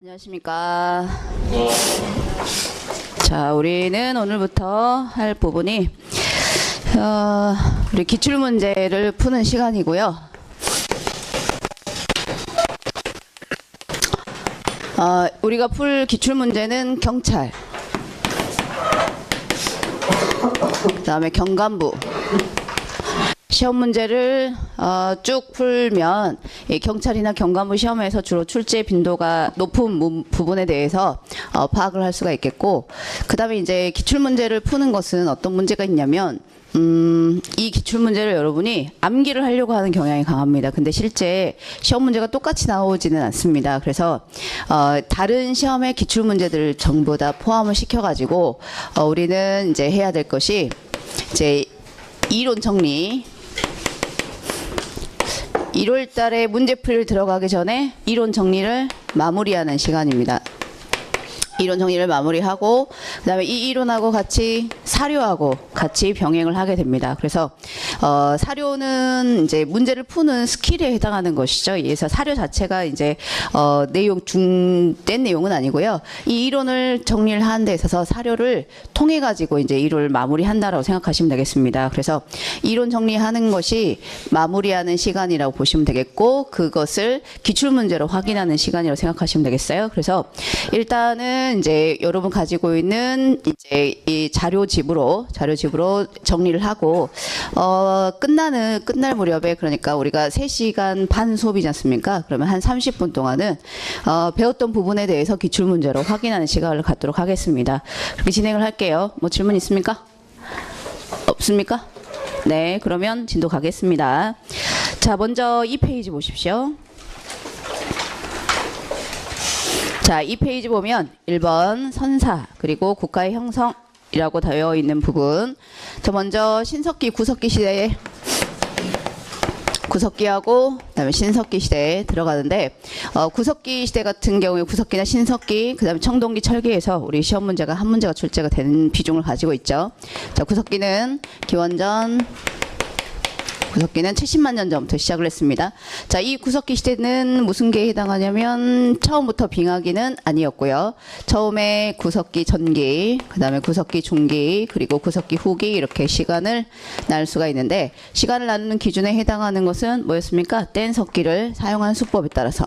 안녕하십니까. 자, 우리는 오늘부터 할 부분이 우리 기출문제를 푸는 시간이고요. 우리가 풀 기출문제는 경찰, 그 다음에 경관부, 시험 문제를 쭉 풀면 이 경찰이나 경관부 시험에서 주로 출제 빈도가 높은 부분에 대해서 파악을 할 수가 있겠고, 그 다음에 이제 기출 문제를 푸는 것은 어떤 문제가 있냐면 이 기출 문제를 여러분이 암기를 하려고 하는 경향이 강합니다. 근데 실제 시험 문제가 똑같이 나오지는 않습니다. 그래서 다른 시험의 기출 문제들을 전부 다 포함을 시켜가지고 우리는 이제 해야 될 것이 이제 이론 정리. 1월 달에 문제풀이를 들어가기 전에 이론 정리를 마무리하는 시간입니다. 이론 정리를 마무리하고 그 다음에 이 이론하고 같이 사료하고 같이 병행을 하게 됩니다. 그래서 사료는 이제 문제를 푸는 스킬에 해당하는 것이죠. 그래서 사료 자체가 이제 중된 내용은 아니고요. 이 이론을 정리를 하는 데 있어서 사료를 통해 가지고 이제 이론을 마무리한다라고 생각하시면 되겠습니다. 그래서 이론 정리하는 것이 마무리하는 시간이라고 보시면 되겠고, 그것을 기출 문제로 확인하는 시간이라고 생각하시면 되겠어요. 그래서 일단은 이제 여러분 가지고 있는 이제 이 자료집으로 정리를 하고 끝날 무렵에, 그러니까 우리가 3시간 반 수업이지 않습니까? 그러면 한 30분 동안은 배웠던 부분에 대해서 기출 문제로 확인하는 시간을 갖도록 하겠습니다. 그렇게 진행을 할게요. 뭐 질문 있습니까? 없습니까? 네, 그러면 진도 가겠습니다. 자, 먼저 이 페이지 보십시오. 자, 이 페이지 보면 1번 선사, 그리고 국가의 형성이라고 되어 있는 부분. 저 먼저 신석기, 구석기 시대에 구석기하고 그다음에 신석기 시대에 들어가는데, 구석기 시대 같은 경우에 구석기나 신석기, 그다음에 청동기, 철기에서 우리 시험 문제가 한 문제가 출제가 되는 비중을 가지고 있죠. 자, 구석기는 기원전, 구석기는 70만 년 전부터 시작을 했습니다. 자, 이 구석기 시대는 무슨 계에 해당하냐면 처음부터 빙하기는 아니었고요. 처음에 구석기 전기, 그 다음에 구석기 중기, 그리고 구석기 후기, 이렇게 시간을 나눌 수가 있는데, 시간을 나누는 기준에 해당하는 것은 뭐였습니까? 뗀석기를 사용한 수법에 따라서,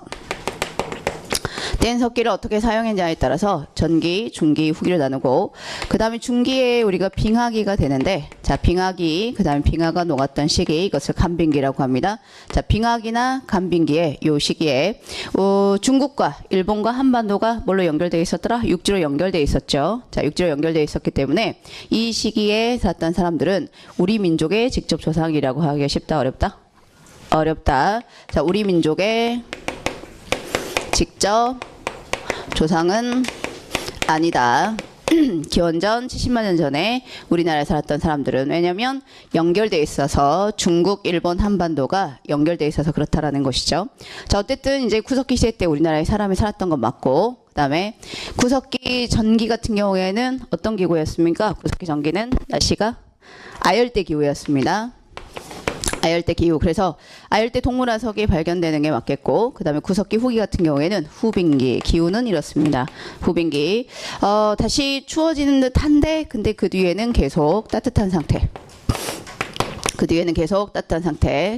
뗀석기를 어떻게 사용했냐에 따라서 전기, 중기, 후기를 나누고, 그 다음에 중기에 우리가 빙하기가 되는데, 자, 빙하기, 그 다음에 빙하가 녹았던 시기, 이것을 간빙기라고 합니다. 자, 빙하기나 간빙기의 요 시기에 중국과 일본과 한반도가 뭘로 연결되어 있었더라? 육지로 연결되어 있었죠. 자, 육지로 연결되어 있었기 때문에 이 시기에 살았던 사람들은 우리 민족의 직접 조상이라고 하기가 쉽다, 어렵다? 어렵다. 자, 우리 민족의 직접 조상은 아니다. 기원전 70만 년 전에 우리나라에 살았던 사람들은, 왜냐하면 연결돼 있어서 중국, 일본, 한반도가 연결돼 있어서 그렇다라는 것이죠. 자, 어쨌든 이제 구석기 시대 때 우리나라에 사람이 살았던 건 맞고, 그다음에 구석기 전기 같은 경우에는 어떤 기후였습니까? 구석기 전기는 날씨가 아열대 기후였습니다. 아열대 기후. 그래서 아열대 동물화석이 발견되는 게 맞겠고, 그 다음에 구석기 후기 같은 경우에는 후빙기. 기후는 이렇습니다. 후빙기. 다시 추워지는 듯 한데, 근데 그 뒤에는 계속 따뜻한 상태.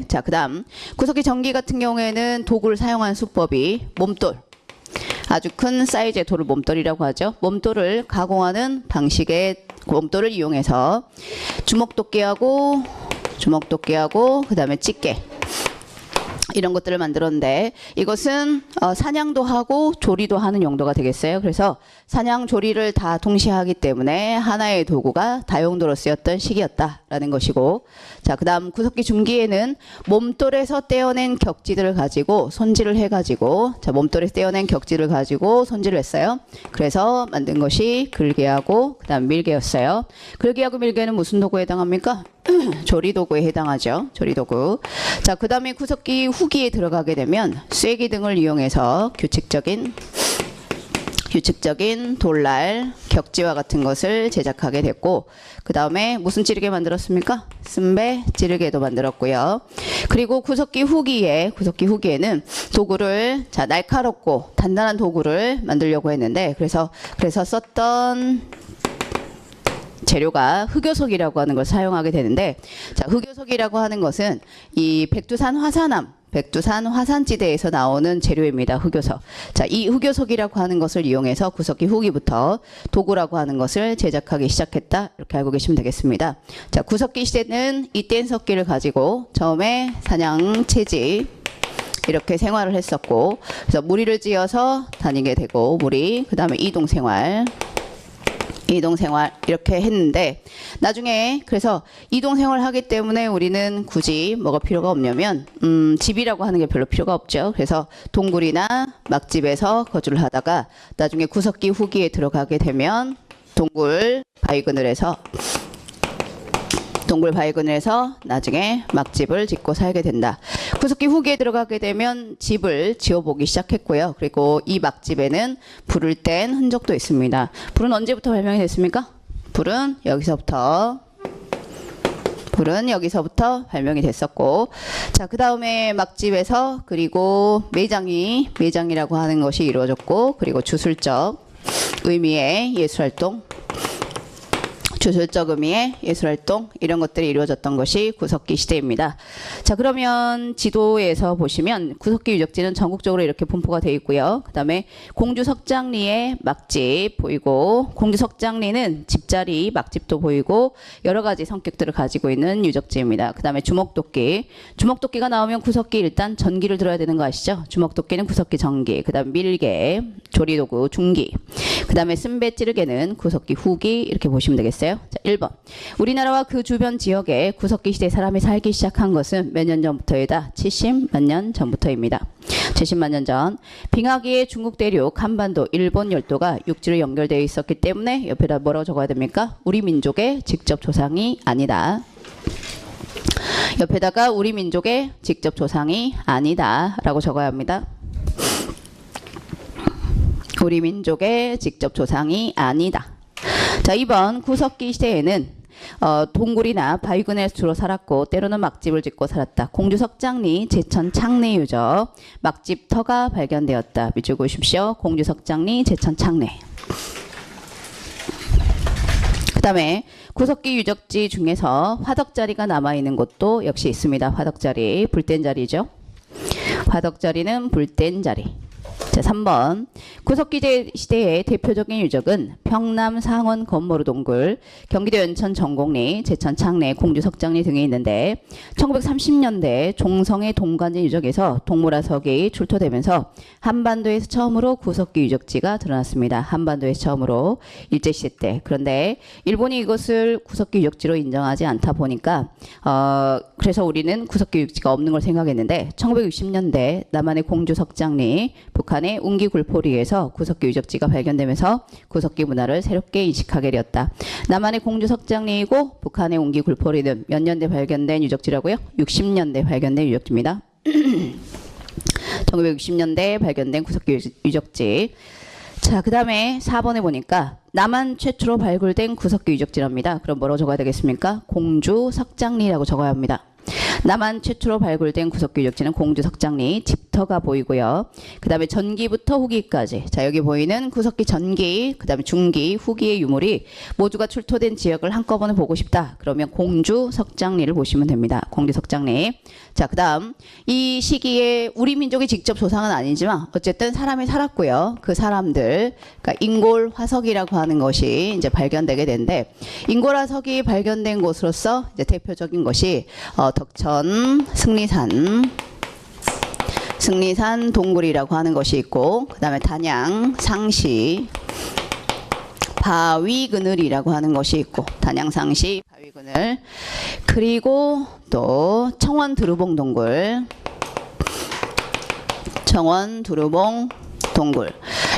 자, 그 다음 구석기 전기 같은 경우에는 도구를 사용한 수법이 몸돌. 아주 큰 사이즈의 돌을 몸돌이라고 하죠. 몸돌을 가공하는 방식의 몸돌을 이용해서 주먹도끼하고 그 다음에 집게, 이런 것들을 만들었는데, 이것은 사냥도 하고 조리도 하는 용도가 되겠어요. 그래서 사냥, 조리를 다 동시에 하기 때문에 하나의 도구가 다용도로 쓰였던 시기였다라는 것이고, 자, 그 다음 구석기 중기에는 몸돌에서 떼어낸 격지들을 가지고 손질을 해가지고, 자, 몸돌에서 떼어낸 격지를 가지고 손질을 했어요. 그래서 만든 것이 글개하고 그 다음 밀개였어요. 글개하고 밀개는 무슨 도구에 해당합니까? 조리도구에 해당하죠. 조리도구. 자, 그 다음에 구석기 후기에 들어가게 되면 쐐기 등을 이용해서 규칙적인 돌날, 벽지와 같은 것을 제작하게 됐고, 그 다음에 무슨 찌르개 만들었습니까? 쓴배 찌르개도 만들었고요. 그리고 구석기 후기에는 도구를, 자, 날카롭고 단단한 도구를 만들려고 했는데, 그래서 썼던 재료가 흑요석이라고 하는 걸 사용하게 되는데, 자, 흑요석이라고 하는 것은 이 백두산 화산지대에서 나오는 재료입니다. 흑요석. 자, 이 흑요석이라고 하는 것을 이용해서 구석기 후기부터 도구라고 하는 것을 제작하기 시작했다. 이렇게 알고 계시면 되겠습니다. 자, 구석기 시대는 이 뗀석기를 가지고 처음에 사냥, 채집 이렇게 생활을 했었고, 그래서 무리를 지어서 다니게 되고, 그 다음에 이동생활 이렇게 했는데, 나중에 그래서 이동생활을 하기 때문에 우리는 굳이 뭐가 필요가 없냐면 집이라고 하는 게 별로 필요가 없죠. 그래서 동굴이나 막집에서 거주를 하다가 나중에 구석기 후기에 들어가게 되면 동굴 바위근을 해서 나중에 막집을 짓고 살게 된다. 구석기 후기에 들어가게 되면 집을 지어보기 시작했고요. 그리고 이 막집에는 불을 뗀 흔적도 있습니다. 불은 언제부터 발명이 됐습니까? 불은 여기서부터 발명이 됐었고, 자, 그 다음에 막집에서 그리고 매장이라고 하는 것이 이루어졌고, 그리고 주술적 의미의 예술활동 이런 것들이 이루어졌던 것이 구석기 시대입니다. 자, 그러면 지도에서 보시면 구석기 유적지는 전국적으로 이렇게 분포가 되어 있고요. 그 다음에 공주 석장리의 막집 보이고, 공주 석장리는 집자리 막집도 보이고 여러 가지 성격들을 가지고 있는 유적지입니다. 그 다음에 주먹도끼가 나오면 구석기 일단 전기를 들어야 되는 거 아시죠? 주먹도끼는 구석기 전기, 그 다음에 밀개, 조리도구 중기, 그 다음에 쓴배 찌르개는 구석기 후기, 이렇게 보시면 되겠어요. 자, 1번. 우리나라와 그 주변 지역에 구석기 시대 사람이 살기 시작한 것은 몇 년 전부터이다? 70만 년 전부터입니다. 70만 년 전. 빙하기의 중국 대륙, 한반도, 일본 열도가 육지로 연결되어 있었기 때문에 옆에다 뭐라고 적어야 됩니까? 우리 민족의 직접 조상이 아니다. 옆에다가 우리 민족의 직접 조상이 아니다 라고 적어야 합니다. 우리 민족의 직접 조상이 아니다. 자, 2번. 구석기 시대에는 동굴이나 바위근에서 주로 살았고 때로는 막집을 짓고 살았다. 공주 석장리, 제천 창내 유적, 막집 터가 발견되었다. 밑줄 보십시오. 공주 석장리, 제천 창내. 그 다음에 구석기 유적지 중에서 화덕자리가 남아있는 곳도 역시 있습니다. 화덕자리, 불뗀 자리죠. 화덕자리는 불뗀 자리. 자, 3번. 구석기 시대의 대표적인 유적은 평남 상원 건모루 동굴, 경기도 연천 전곡리, 제천 창내, 공주 석장리 등이 있는데 1930년대 종성의 동관진 유적에서 동물화석이 출토되면서 한반도에서 처음으로 구석기 유적지가 드러났습니다. 한반도에서 처음으로 일제시대 때. 그런데 일본이 이것을 구석기 유적지로 인정하지 않다 보니까 그래서 우리는 구석기 유적지가 없는 걸 생각했는데 1960년대 남한의 공주 석장리, 북한의 운기 굴포리에서 구석기 유적지가 발견되면서 구석기 문화를 새롭게 인식하게 되었다. 남한의 공주 석장리이고 북한의 운기 굴포리는 몇 년대 발견된 유적지라고요? 60년대 발견된 유적지입니다. 1960년대에 발견된 구석기 유적지. 자, 그 다음에 4번에 보니까 남한 최초로 발굴된 구석기 유적지랍니다. 그럼 뭐라고 적어야 되겠습니까? 공주 석장리라고 적어야 합니다. 남한 최초로 발굴된 구석기 유적지는 공주 석장리, 집터가 보이고요. 그 다음에 전기부터 후기까지. 자, 여기 보이는 구석기 전기, 그 다음에 중기, 후기의 유물이 모두가 출토된 지역을 한꺼번에 보고 싶다. 그러면 공주 석장리를 보시면 됩니다. 공주 석장리. 자, 그 다음 이 시기에 우리 민족의 직접 조상은 아니지만 어쨌든 사람이 살았고요. 그 사람들, 그러니까 인골 화석이라고 하는 것이 이제 발견되게 되는데, 인골 화석이 발견된 곳으로서 이제 대표적인 것이 덕천 승리산 동굴이라고 하는 것이 있고, 그 다음에 단양 상시 바위그늘이라고 하는 것이 있고, 단양 상시 바위그늘, 그리고 또 청원 두루봉 동굴,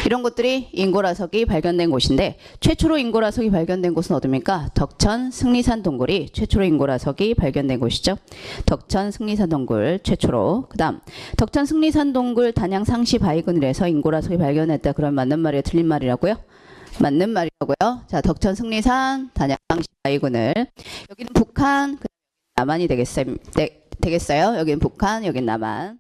이런 것들이 인골화석이 발견된 곳인데, 최초로 인골화석이 발견된 곳은 어디입니까? 덕천 승리산 동굴이 최초로 인골화석이 발견된 곳이죠. 덕천 승리산 동굴 최초로. 그 다음 덕천 승리산 동굴 단양 상시 바위그늘에서 인골화석이 발견했다. 그럼 맞는 말이에요? 틀린 말이라고요? 맞는 말이라고요. 자, 덕천 승리산 단양 시바위군을 여기는 북한, 남한이 되겠어요. 여기는 북한, 여기는 남한.